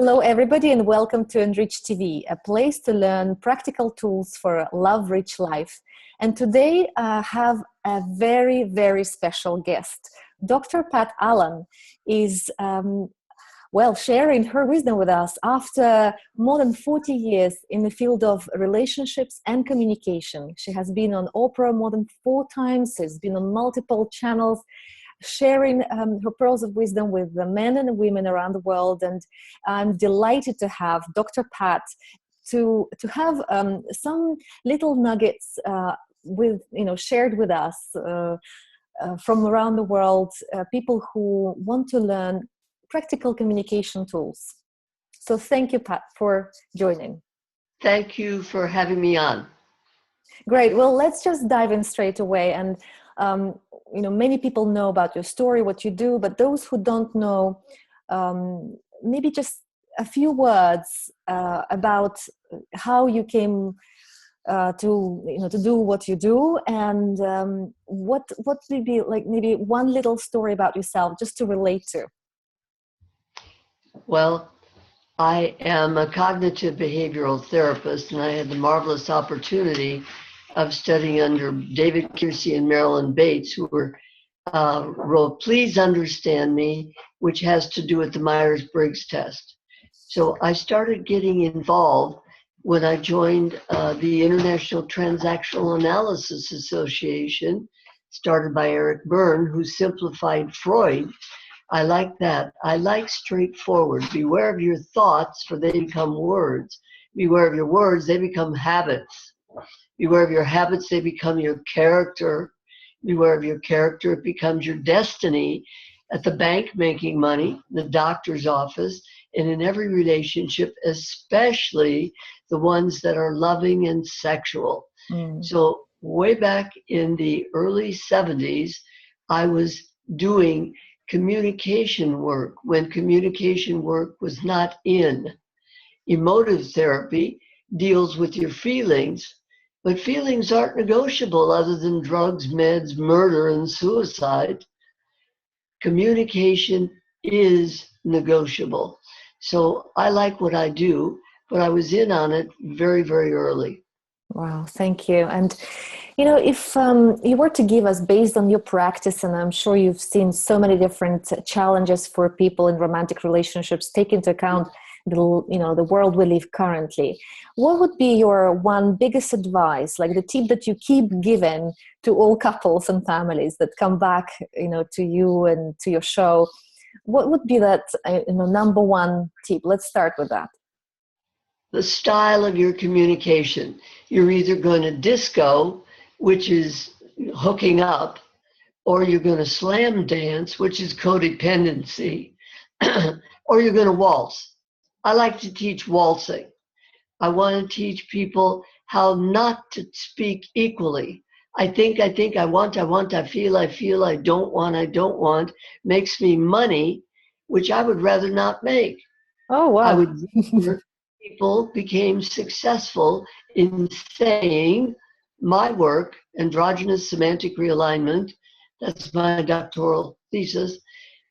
Hello, everybody, and welcome to Enrich TV, a place to learn practical tools for a love-rich life. And today I have a very, very special guest. Dr. Pat Allen is, sharing her wisdom with us after more than 40 years in the field of relationships and communication. She has been on Oprah more than 4 times, has been on multiple channels, sharing her pearls of wisdom with the men and women around the world. And I'm delighted to have Dr. Pat to have some little nuggets shared with us from around the world, people who want to learn practical communication tools. So thank you, Pat, for joining. Thank you for having me on. Great. Well, let's just dive in straight away. And many people know about your story, what you do, but those who don't know, maybe just a few words about how you came to do what you do, and what would be like maybe one little story about yourself just to relate to. Well, I am a cognitive behavioral therapist, and I had the marvelous opportunity of studying under David Kiersey and Marilyn Bates, who were wrote Please Understand Me, which has to do with the Myers-Briggs test. So I started getting involved when I joined the International Transactional Analysis Association, started by Eric Berne, who simplified Freud. I like that. I like straightforward. Beware of your thoughts, for they become words. Beware of your words, they become habits. Beware of your habits, they become your character. Beware of your character, it becomes your destiny. At the bank, making money, the doctor's office, and in every relationship, especially the ones that are loving and sexual. So way back in the early 70s, I was doing communication work when communication work was not in. Emotive therapy deals with your feelings, but feelings aren't negotiable other than drugs, meds, murder, and suicide. Communication is negotiable. So I like what I do, but I was in on it very, very early. Wow, thank you. And, if you were to give us, based on your practice, and I'm sure you've seen so many different challenges for people in romantic relationships, take into account the world we live currently, what would be your one biggest advice, like the tip that you keep giving to all couples and families that come back, to you and to your show? What would be that, number one tip? Let's start with that. The style of your communication. You're either going to disco, which is hooking up, or you're going to slam dance, which is codependency, or you're going to waltz. I like to teach waltzing. I want to teach people how not to speak equally. I think, I want, I feel, I don't want, makes me money, which I would rather not make. Oh, wow. I would rather people became successful in saying my work, androgynous semantic realignment, that's my doctoral thesis.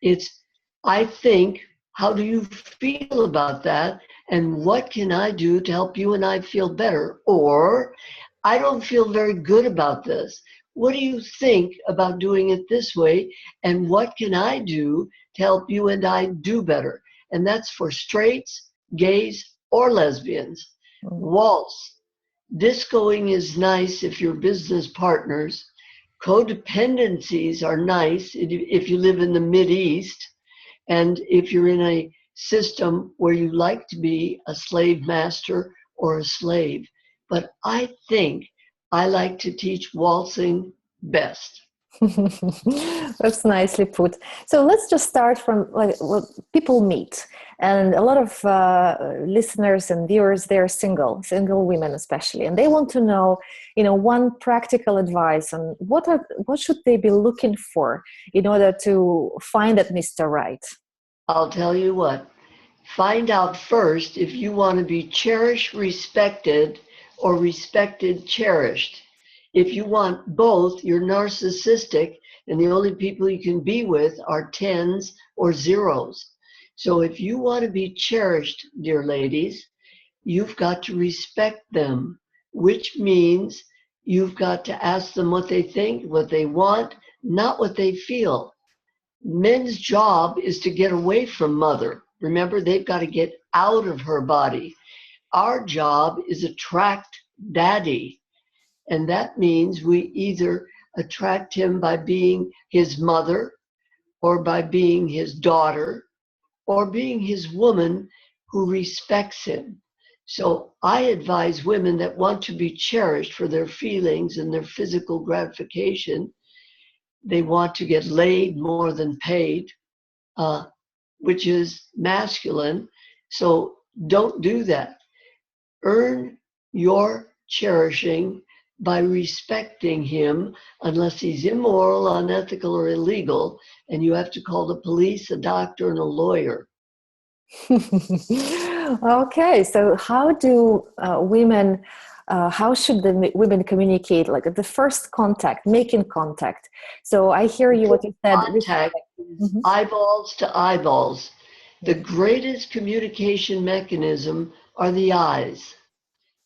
It's, I think, how do you feel about that? And what can I do to help you and I feel better? Or, I don't feel very good about this. What do you think about doing it this way? And what can I do to help you and I do better? And that's for straights, gays, or lesbians. Waltz. Discoing is nice if you're business partners. Codependencies are nice if you live in the Mideast, and if you're in a system where you like to be a slave master or a slave. But I think I like to teach waltzing best. That's nicely put. So let's just start from what people meet. And a lot of listeners and viewers, they're single women especially, and they want to know, one practical advice on what should they be looking for in order to find that Mr. Right. I'll tell you what, find out first if you want to be cherished, respected, or respected, cherished. If you want both, you're narcissistic, and the only people you can be with are 10s or 0s. So if you want to be cherished, dear ladies, you've got to respect them, which means you've got to ask them what they think, what they want, not what they feel. Men's job is to get away from mother. Remember, they've got to get out of her body. Our job is attract daddy. And that means we either attract him by being his mother or by being his daughter or being his woman who respects him. So I advise women that want to be cherished for their feelings and their physical gratification. They want to get laid more than paid, which is masculine. So don't do that. Earn your cherishing by respecting him, unless he's immoral, unethical, or illegal, and you have to call the police, a doctor, and a lawyer. Okay, so how do women, how should the women communicate, like the first contact, making contact? So I hear you what you said. Contact is eyeballs to eyeballs. The greatest communication mechanism are the eyes.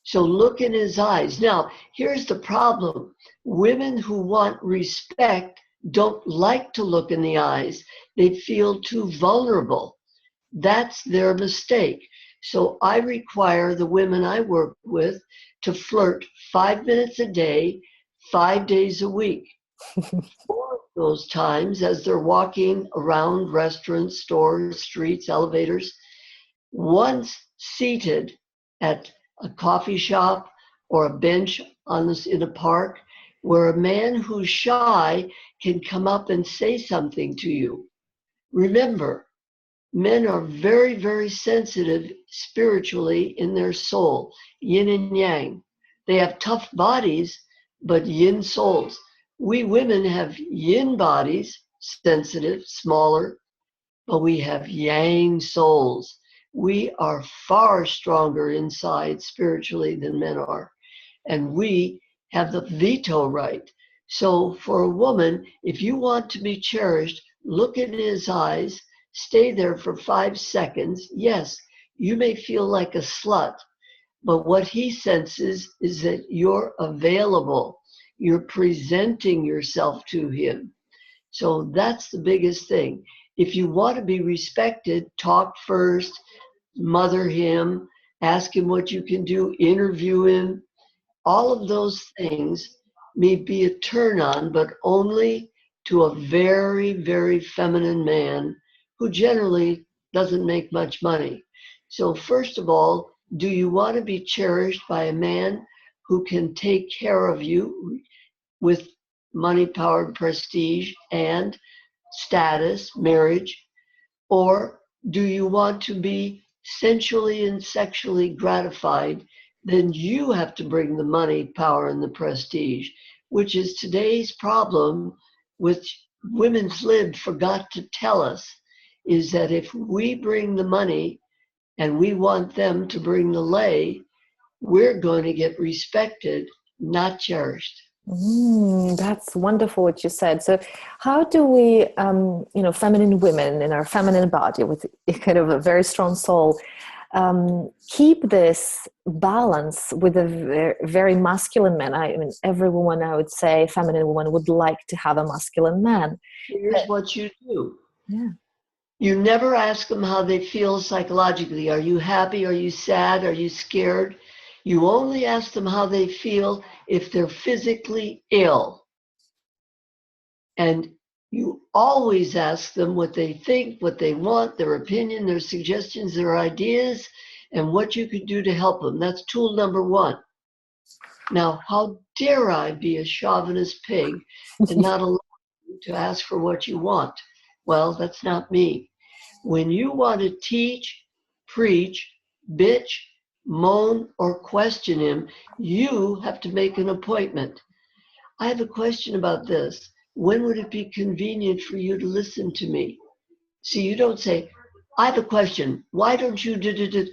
So look in his eyes. Now, here's the problem. Women who want respect don't like to look in the eyes. They feel too vulnerable. That's their mistake. So I require the women I work with to flirt 5 minutes a day, 5 days a week. 4 of those times as they're walking around restaurants, stores, streets, elevators, once seated at a coffee shop or a bench in a park where a man who's shy can come up and say something to you. Remember, men are very, very sensitive spiritually in their soul, yin and yang. They have tough bodies, but yin souls. We women have yin bodies, sensitive, smaller, but we have yang souls. We are far stronger inside spiritually than men are. And we have the veto right. So for a woman, if you want to be cherished, look in his eyes, stay there for 5 seconds. Yes, you may feel like a slut, but what he senses is that you're available. You're presenting yourself to him. So that's the biggest thing. If you want to be respected, talk first, mother him, ask him what you can do, interview him. All of those things may be a turn on, but only to a very, very feminine man who generally doesn't make much money. So first of all, do you want to be cherished by a man who can take care of you with money, power, prestige, and status, marriage? Or do you want to be sensually and sexually gratified? Then you have to bring the money, power, and the prestige, which is today's problem, which Women's Lib forgot to tell us, is that if we bring the money and we want them to bring the lay, we're going to get respected, not cherished. That's wonderful what you said. So how do we, feminine women in our feminine body with kind of a very strong soul, keep this balance with a very masculine man? I mean, every woman, I would say, feminine woman would like to have a masculine man. Here's what you do. Yeah. You never ask them how they feel psychologically. Are you happy? Are you sad? Are you scared? You only ask them how they feel if they're physically ill. And you always ask them what they think, what they want, their opinion, their suggestions, their ideas, and what you could do to help them. That's tool number 1. Now, how dare I be a chauvinist pig and not allow you to ask for what you want? Well, that's not me. When you want to teach, preach, bitch, moan, or question him, you have to make an appointment. I have a question about this. When would it be convenient for you to listen to me? See, you don't say, I have a question. Why don't you do it?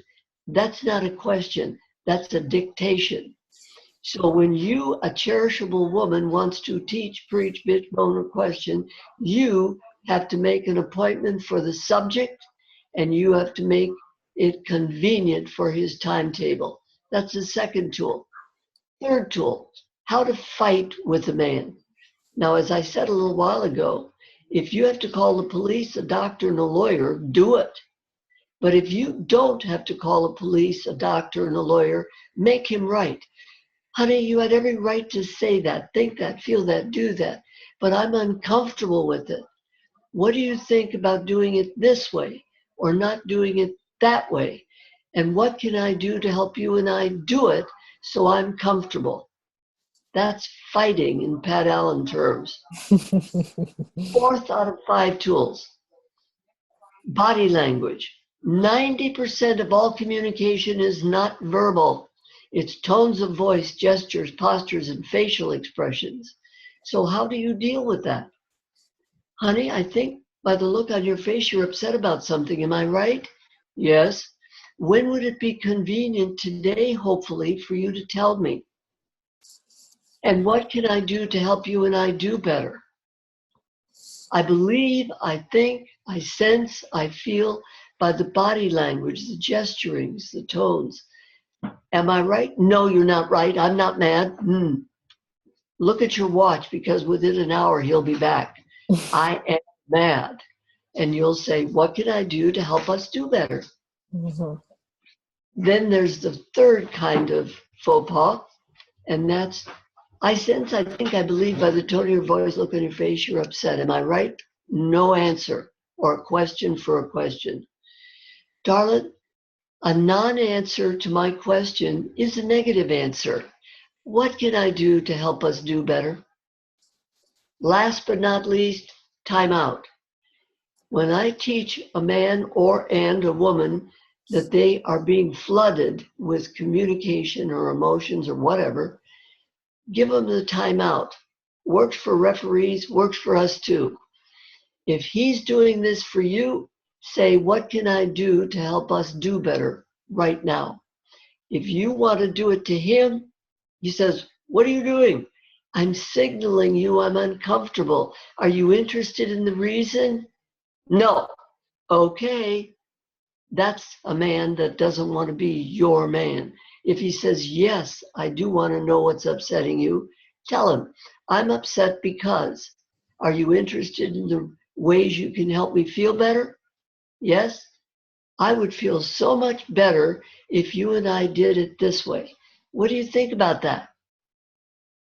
That's not a question. That's a dictation. So when you, a cherishable woman, wants to teach, preach, bitch, moan, or question, you have to make an appointment for the subject and you have to make it convenient for his timetable. That's the second tool. Third tool, how to fight with a man. Now, as I said a little while ago, if you have to call the police, a doctor, and a lawyer, do it. But if you don't have to call the police, a doctor, and a lawyer, make him right. Honey, you had every right to say that, think that, feel that, do that, but I'm uncomfortable with it. What do you think about doing it this way or not doing it that way? And what can I do to help you and I do it so I'm comfortable? That's fighting in Pat Allen terms. Fourth out of 5 tools, body language. 90% of all communication is not verbal. It's tones of voice, gestures, postures, and facial expressions. So how do you deal with that? Honey, I think by the look on your face, you're upset about something. Am I right? Yes. When would it be convenient today, hopefully, for you to tell me? And what can I do to help you and I do better? I believe, I think, I sense, I feel by the body language, the gesturings, the tones. Am I right? No, you're not right. I'm not mad. Look at your watch, because within an hour he'll be back. I am mad. And you'll say, what can I do to help us do better? Mm-hmm. Then there's the third kind of faux pas, and that's, I sense, I think, I believe by the tone of your voice, look on your face, you're upset. Am I right? No answer, or a question for a question. Darling, a non-answer to my question is a negative answer. What can I do to help us do better? Last but not least, timeout. When I teach a man and a woman that they are being flooded with communication or emotions or whatever, give them the timeout. Works for referees, works for us too. If he's doing this for you, say, what can I do to help us do better right now? If you want to do it to him, he says, what are you doing? I'm signaling you I'm uncomfortable. Are you interested in the reason? No. Okay. That's a man that doesn't want to be your man. If he says, yes, I do want to know what's upsetting you, tell him, I'm upset because. Are you interested in the ways you can help me feel better? Yes. I would feel so much better if you and I did it this way. What do you think about that?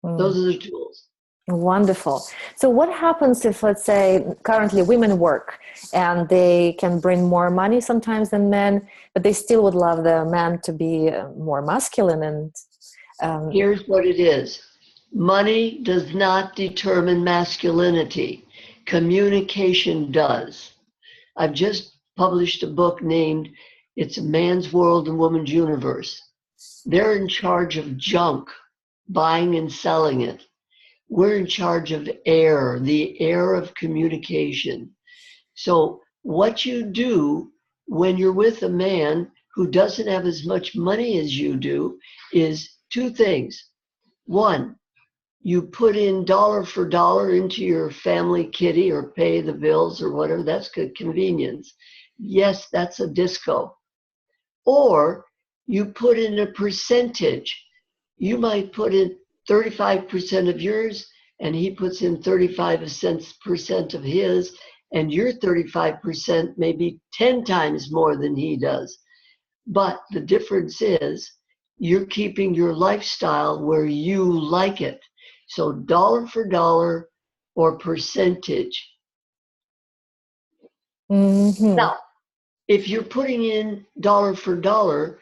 Those are the tools. Wonderful. So what happens if, let's say, currently women work and they can bring more money sometimes than men, but they still would love the man to be more masculine? And here's what it is. Money does not determine masculinity. Communication does. I've just published a book named It's a Man's World and Woman's Universe. They're in charge of junk, buying and selling it. We're in charge of air, the air of communication. So what you do when you're with a man who doesn't have as much money as you do is 2 things. 1, you put in dollar for dollar into your family kitty or pay the bills or whatever. That's good convenience. Yes, that's a disco. Or you put in a percentage. You might put in 35% of yours, and he puts in 35% of his, and your 35% may be 10 times more than he does. But the difference is you're keeping your lifestyle where you like it. So dollar for dollar or percentage. mm-hmm. Now, if you're putting in dollar for dollar,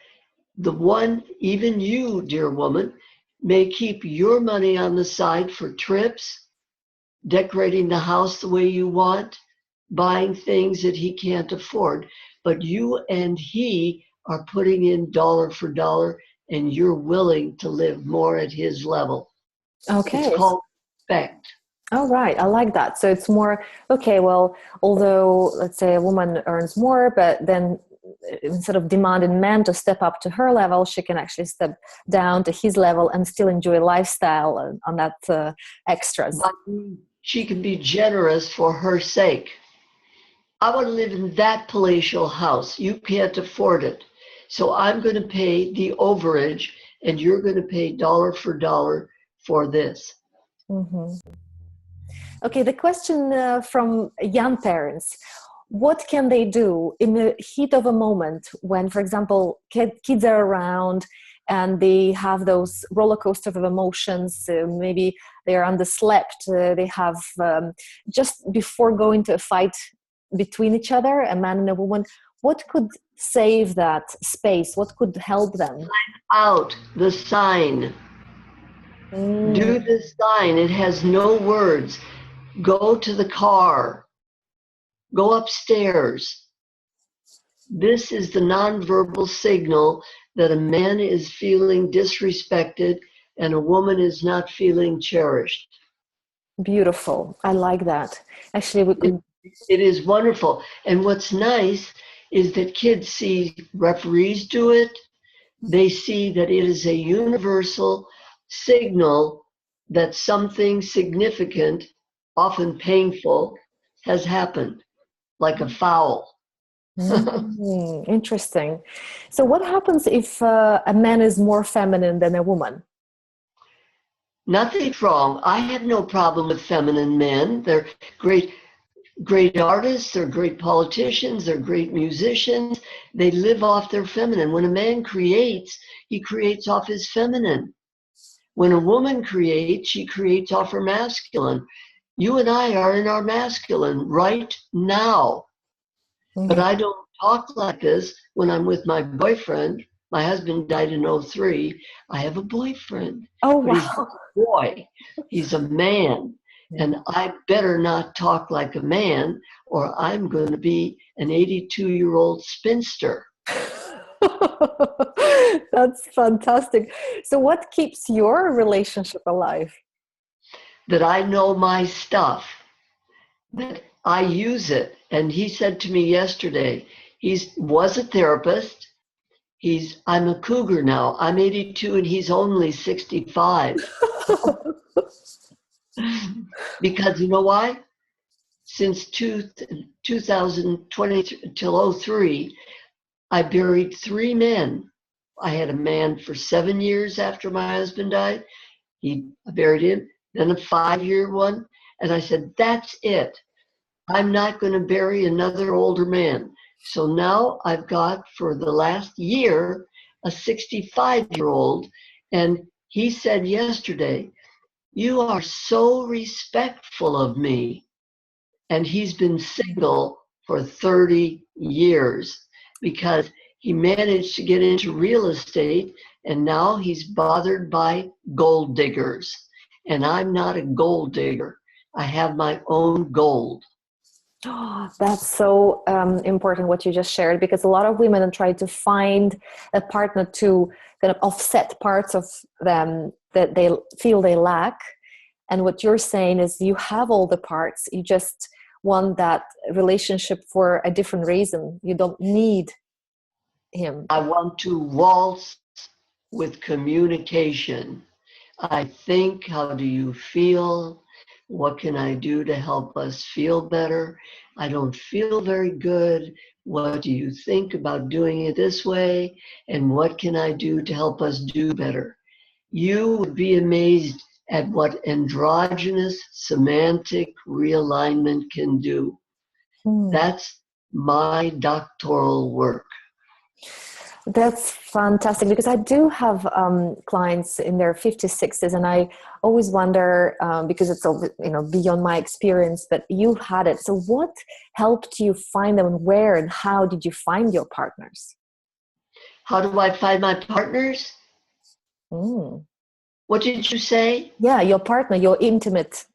the one, even you, dear woman, may keep your money on the side for trips, decorating the house the way you want, buying things that he can't afford. But you and he are putting in dollar for dollar, and you're willing to live more at his level. Okay. It's called respect. Oh, right. I like that. So it's more, okay, well, although let's say a woman earns more, but then instead of demanding men to step up to her level, she can actually step down to his level and still enjoy lifestyle on that extras. But she can be generous for her sake. I want to live in that palatial house. You can't afford it. So I'm going to pay the overage and you're going to pay dollar for dollar for this. Mm-hmm. Okay, the question from young parents. What can they do in the heat of a moment when, for example, kids are around and they have those roller coaster of emotions? Maybe they are underslept. They have just before going to a fight between each other, a man and a woman. What could save that space? What could help them? Out the sign. Mm, Do the sign. It has no words. Go to the car. Go upstairs. This is the nonverbal signal that a man is feeling disrespected and a woman is not feeling cherished. beautiful. I like that. Actually, we could. It is wonderful. And what's nice is that kids see referees do it. They see that it is a universal signal that something significant, often painful, has happened, like a foul. Interesting. So, what happens if a man is more feminine than a woman? Nothing's wrong. I have no problem with feminine men. They're great artists, they're great politicians, they're great musicians. They live off their feminine. When a man creates, he creates off his feminine. When a woman creates, she creates off her masculine. You and I are in our masculine right now. But I don't talk like this when I'm with my boyfriend. My husband died in 2003. I have a boyfriend. Oh, But he's wow. not a boy. He's a man. And I better not talk like a man or I'm going to be an 82-year-old spinster. That's fantastic. So, what keeps your relationship alive? That I know my stuff, that I use it. And he said to me yesterday, he was a therapist. I'm a cougar now. I'm 82 and he's only 65. Because you know why? Since 2020 till 03, I buried 3 men. I had a man for 7 years after my husband died. I buried him, then a 5-year one. And I said, that's it. I'm not going to bury another older man. So now I've got for the last year a 65-year-old. And he said yesterday, you are so respectful of me. And he's been single for 30 years because he managed to get into real estate and now he's bothered by gold diggers. And I'm not a gold digger. I have my own gold. Oh, that's so important what you just shared, because a lot of women try to find a partner to kind of offset parts of them that they feel they lack. And what you're saying is you have all the parts. You just want that relationship for a different reason. You don't need him. I want to waltz with communication. I think, how do you feel? What can I do to help us feel better? I don't feel very good. What do you think about doing it this way? And what can I do to help us do better? You would be amazed at what androgynous semantic realignment can do. That's my doctoral work. That's fantastic, because I do have clients in their 50s, 60s, and I always wonder, because it's beyond my experience, but you've had it. So what helped you find them, and where and how did you find your partners? How do I find my partners? What did you say? Yeah, your partner, your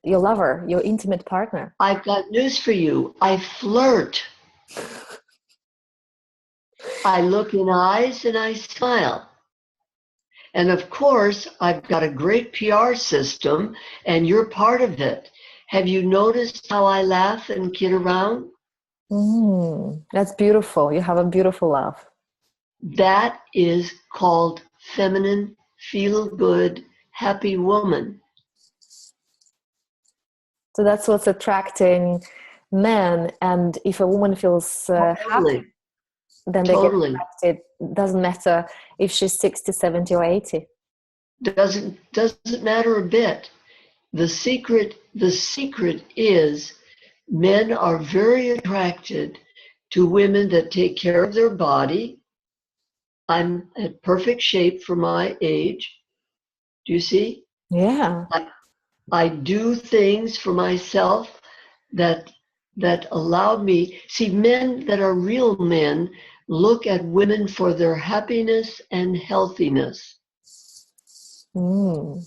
lover, your intimate partner. I've got news for you. I flirt. I look in eyes and I smile. And of course, I've got a great PR system and you're part of it. Have you noticed how I laugh and kid around? That's beautiful. You have a beautiful laugh. That is called feminine, feel-good, happy woman. So that's what's attracting men, and if a woman feels happy, Totally. then they get Totally. attracted. Doesn't matter if she's 60, 70, or 80. Doesn't matter a bit. The secret is men are very attracted to women that take care of their body. I'm at perfect shape for my age. Do you see? Yeah. I do things for myself that allow me. See, men that are real men look at women for their happiness and healthiness. Mm.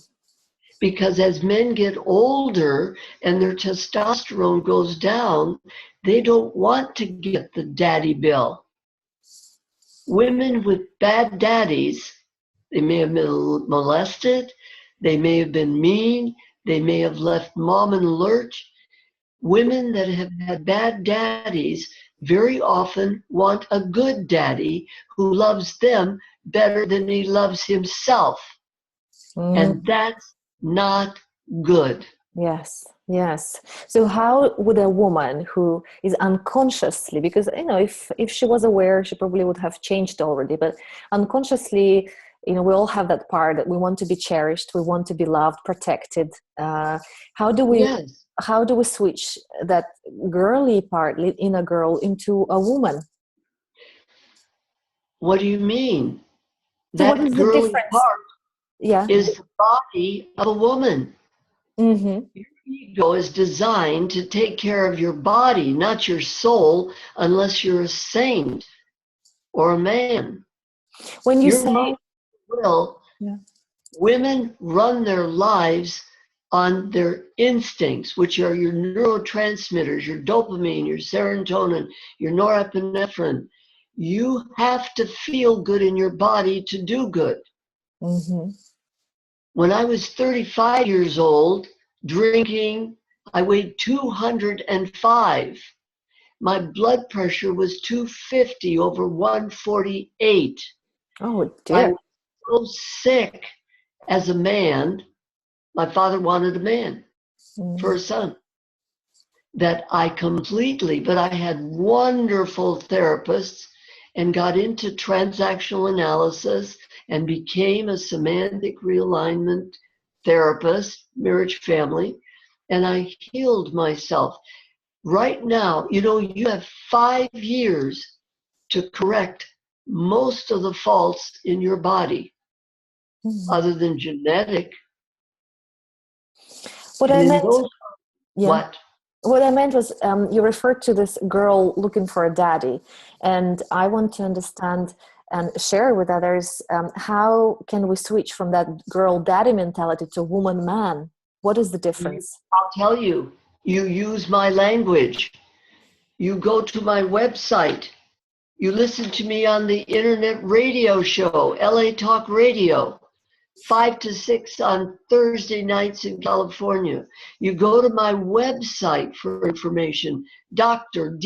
Because as men get older and their testosterone goes down, they don't want to get the daddy bill. Women with bad daddies, they may have been molested, they may have been mean, they may have left mom in a lurch. Women that have had bad daddies very often want a good daddy who loves them better than he loves himself. And that's not good. Yes, yes. So how would a woman who is unconsciously, because if she was aware, she probably would have changed already, but unconsciously, we all have that part that we want to be cherished, we want to be loved, protected. How do we Yes. how do we switch that girly part in a girl into a woman? What do you mean? So what That is the girly difference? part Yeah. is the body of a woman. Mm-hmm. Your ego is designed to take care of your body, not your soul, unless you're a saint or a man. When you Your say, mind will, yeah. women run their lives on their instincts, which are your neurotransmitters, your dopamine, your serotonin, your norepinephrine. You have to feel good in your body to do good. Mm-hmm. When I was 35 years old, drinking, I weighed 205. My blood pressure was 250 over 148. Oh I dear. was so sick as a man. My father wanted a man for Mm. a son that I completely, but I had wonderful therapists and got into transactional analysis and became a semantic realignment therapist, marriage family, and I healed myself. Right now, you have 5 years to correct most of the faults in your body, Mm. other than genetic. What And I in meant, those, yeah. what? What I meant was, you referred to this girl looking for a daddy, and I want to understand and share with others, how can we switch from that girl daddy mentality to woman man? What is the difference? I'll tell you, you use my language. You go to my website. You listen to me on the internet radio show, LA Talk Radio, 5 to 6 on Thursday nights in California. You go to my website for information, Dr.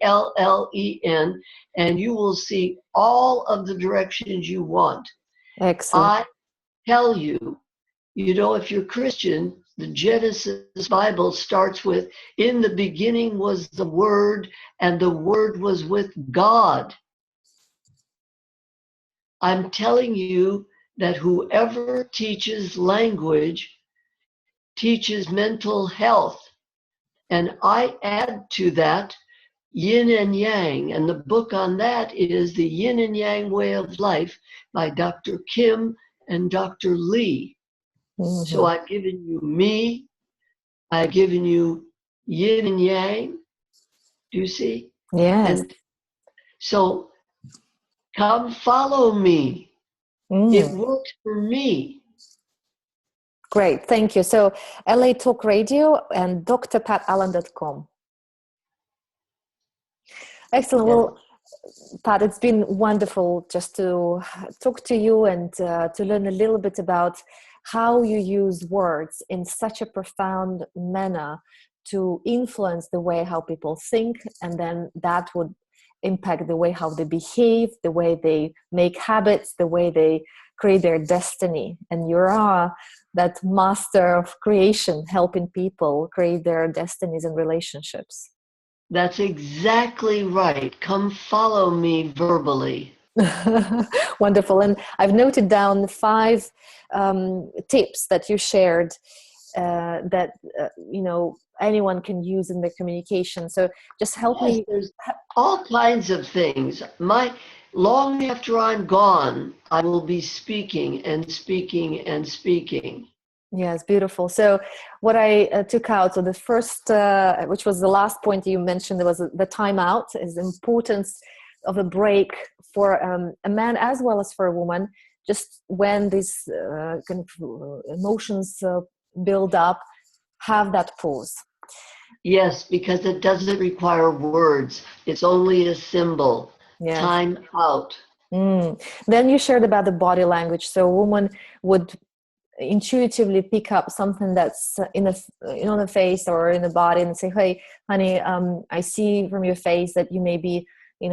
DRPATALLEN, and you will see all of the directions you want. Excellent. I tell you, if you're Christian, the Genesis Bible starts with, in the beginning was the Word, and the Word was with God. I'm telling you that whoever teaches language teaches mental health. And I add to that yin and yang. And the book on that is The Yin and Yang Way of Life by Dr. Kim and Dr. Lee. So Mm-hmm. I've given you me, I've given you yin and yang. Do you see? Yes. And so come follow me. It Mm. works for me. Great. Thank you. So LA Talk Radio and drpatallen.com. Excellent. Yes. Well, Pat, it's been wonderful just to talk to you and to learn a little bit about how you use words in such a profound manner to influence the way how people think, and then that would impact the way how they behave, the way they make habits, the way they create their destiny. And you are that master of creation, helping people create their destinies and relationships. That's exactly right. Come follow me verbally. Wonderful. And I've noted down 5 tips that you shared that anyone can use in their communication. So just help Yes, me. there's all kinds of things. Long after I'm gone, I will be speaking and speaking and speaking. Yes, beautiful. So what I took out, so the first, which was the last point you mentioned, there was the timeout, is the importance of a break for a man as well as for a woman. Just when these kind of emotions build up, have that pause. Yes, because it doesn't require words. It's only a symbol. Yes. Time out. Then you shared about the body language. So a woman would intuitively pick up something that's in the face or in the body and say, hey honey, I see from your face that you may be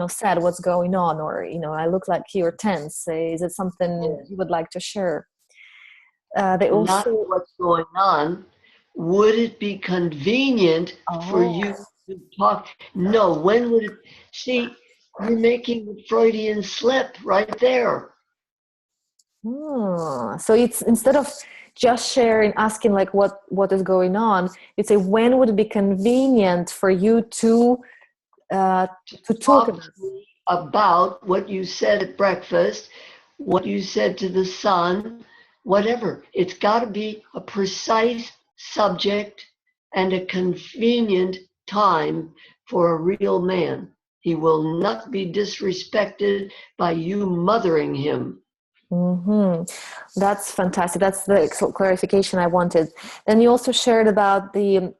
sad. What's going on? Or I look like you're tense. Is it something you would like to share? They also, not what's going on. Would it be convenient for you to talk? No, when would it? See, you're making the Freudian slip right there. So it's, instead of just sharing, asking like what is going on, you say, when would it be convenient for you to talk about what you said at breakfast, what you said to the sun, whatever. It's got to be a precise subject and a convenient time for a real man. He will not be disrespected by you mothering him. Mm-hmm. That's fantastic. That's the clarification I wanted. Then you also shared about the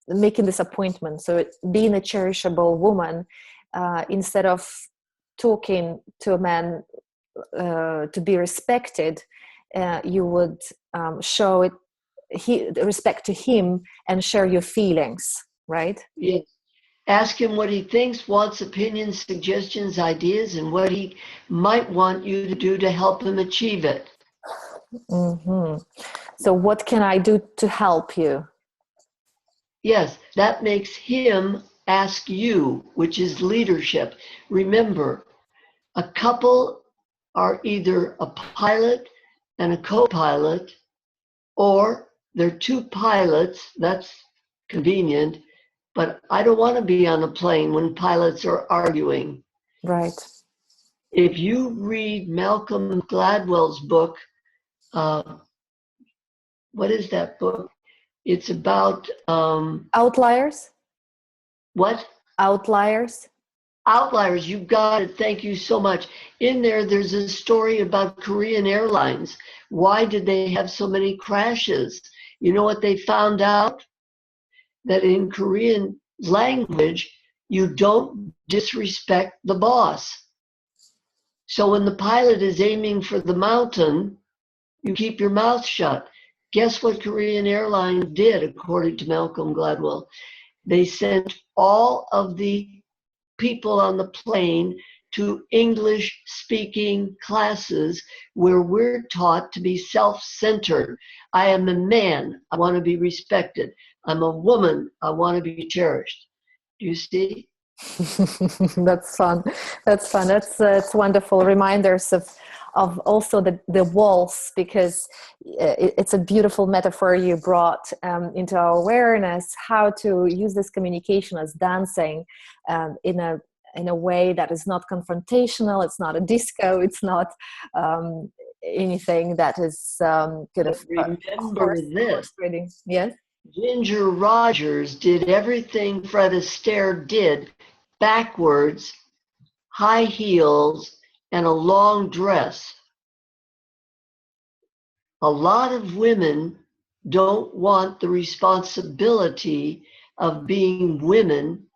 making this appointment. So being a cherishable woman, instead of talking to a man to be respected, you would show respect to him and share your feelings, right? Yes. Ask him what he thinks, wants, opinions, suggestions, ideas, and what he might want you to do to help him achieve it. Mm-hmm. So what can I do to help you? Yes, that makes him ask you, which is leadership. Remember, a couple are either a pilot and a co-pilot, or they're 2 pilots. That's convenient. But I don't want to be on a plane when pilots are arguing. Right. If you read Malcolm Gladwell's book, what is that book? It's about Outliers. what? Outliers. Outliers. You got it. Thank you so much. In there's a story about Korean Airlines. Why did they have so many crashes? You know what they found out? That in Korean language, you don't disrespect the boss. So when the pilot is aiming for the mountain, you keep your mouth shut. Guess what Korean Airlines did, according to Malcolm Gladwell? They sent all of the people on the plane to English speaking classes where we're taught to be self-centered. I am a man, I want to be respected. I'm a woman, I want to be cherished. Do you see? That's fun. That's fun. It's wonderful reminders of also the walls, because it's a beautiful metaphor you brought into our awareness, how to use this communication as dancing in a way that is not confrontational. It's not a disco. It's not anything that is kind of remember this. Yes. Ginger Rogers did everything Fred Astaire did backwards, high heels, and a long dress. A lot of women don't want the responsibility of being women.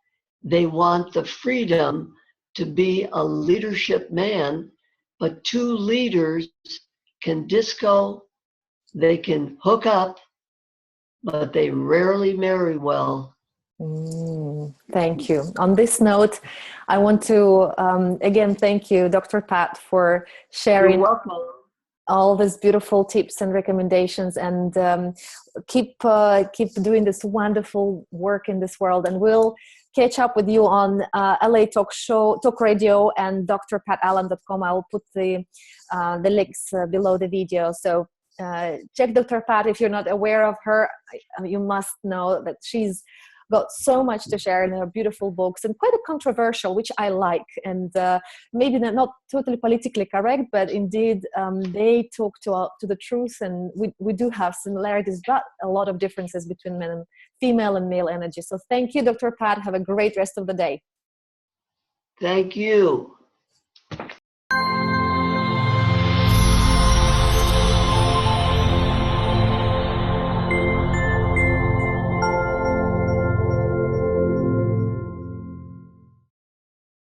They want the freedom to be a leadership man, but 2 leaders can disco, they can hook up, but they rarely marry well. Thank you. On this note, I want to again thank you, Dr. Pat, for sharing. You're welcome. All these beautiful tips and recommendations, and keep doing this wonderful work in this world. And we'll catch up with you on LA Talk Radio and drpatallen.com. I'll put the links below the video. So check Dr. Pat. If you're not aware of her, you must know that she's got so much to share in her beautiful books, and quite a controversial, which I like, and maybe not totally politically correct, but indeed they talk to the truth, and we do have similarities, but a lot of differences between female and male energy. So thank you, Dr. Pat. Have a great rest of the day. Thank you.